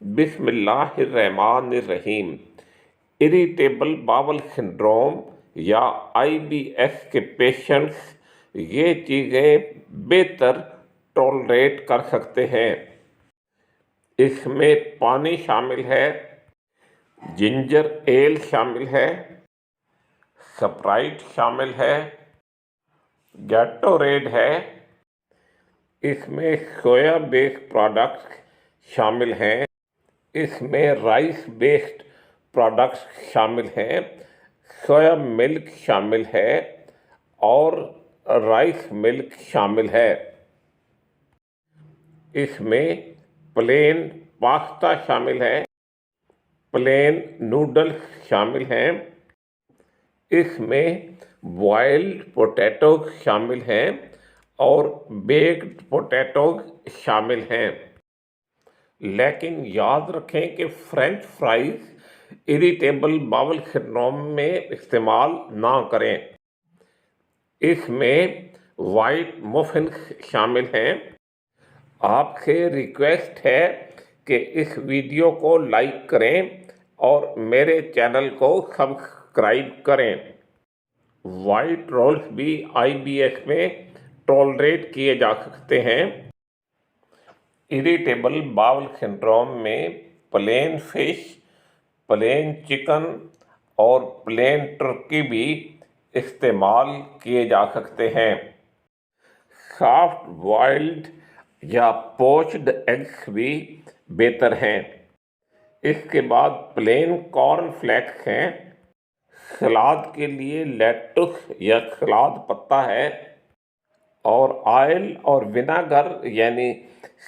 بسم اللہ الرحمن الرحیم۔ اریٹیبل باول سنڈروم یا IBS کے پیشنٹس یہ چیزیں بہتر ٹولریٹ کر سکتے ہیں۔ اس میں پانی شامل ہے، جنجر ایل شامل ہے، سپرائٹ شامل ہے، گیٹوریڈ ہے۔ اس میں سویا بیس پروڈکٹس شامل ہیں۔ اس میں رائس بیسڈ پروڈکٹس شامل ہیں، سویا ملک شامل ہے اور رائس ملک شامل ہے۔ اس میں پلین پاستا شامل ہے، پلین نوڈلز شامل ہیں۔ اس میں بوائلڈ پوٹیٹوز شامل ہیں اور بیکڈ پوٹیٹوز شامل ہیں۔ لیکن یاد رکھیں کہ فرینچ فرائز اریٹیبل باول سنڈروم میں استعمال نہ کریں۔ اس میں وائٹ مفنز شامل ہیں۔ آپ سے ریکویسٹ ہے کہ اس ویڈیو کو لائک کریں اور میرے چینل کو سبسکرائب کریں۔ وائٹ رولز بھی IBS میں ٹولریٹ کیے جا سکتے ہیں۔ اریٹیبل باول سنڈروم میں پلین فش، پلین چکن اور پلین ٹرکی بھی استعمال کیے جا سکتے ہیں۔ سافٹ بوائلڈ یا پوچڈ ایگز بھی بہتر ہیں۔ اس کے بعد پلین کارن فلیکس ہیں۔ سلاد کے لیے لیٹس یا سلاد پتا ہے اور آئل اور ونیگر یعنی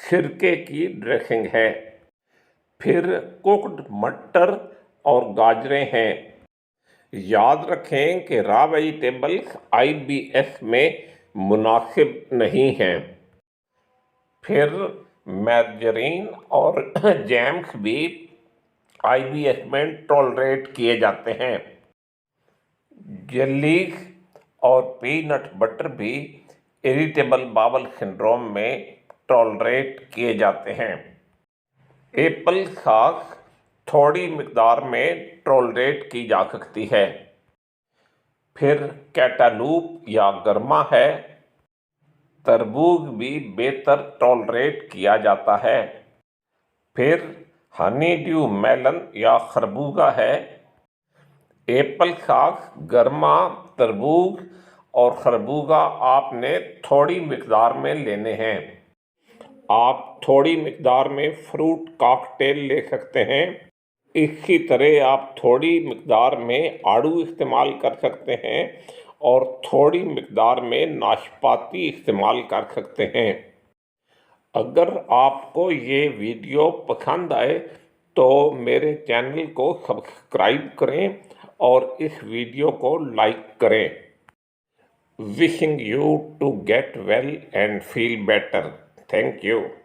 سرکے کی ڈریسنگ ہے۔ پھر کوکڈ مٹر اور گاجریں ہیں۔ یاد رکھیں کہ را ویجیٹیبلز IBS میں مناسب نہیں ہیں۔ پھر میرجرین اور جیمز بھی IBS میں ٹولریٹ کیے جاتے ہیں۔ جیلیز اور پی نٹ بٹر بھی اریٹیبل باول سنڈروم میں ٹولریٹ کیے جاتے ہیں۔ ایپل ساس تھوڑی مقدار میں ٹولریٹ کی جا سکتی ہے۔ پھر کینٹالوپ یا گرما ہے۔ تربوز بھی بہتر ٹولریٹ کیا جاتا ہے۔ پھر ہنی ڈیو میلن یا خربوزہ ہے۔ ایپل ساس، گرما، تربوز اور خربوزہ آپ نے تھوڑی مقدار میں لینے ہیں۔ آپ تھوڑی مقدار میں فروٹ کاکٹیل لے سکتے ہیں۔ اسی طرح آپ تھوڑی مقدار میں آڑو استعمال کر سکتے ہیں اور تھوڑی مقدار میں ناشپاتی استعمال کر سکتے ہیں۔ اگر آپ کو یہ ویڈیو پسند آئے تو میرے چینل کو سبسکرائب کریں اور اس ویڈیو کو لائک کریں۔ Wishing you to get well and feel better. Thank you.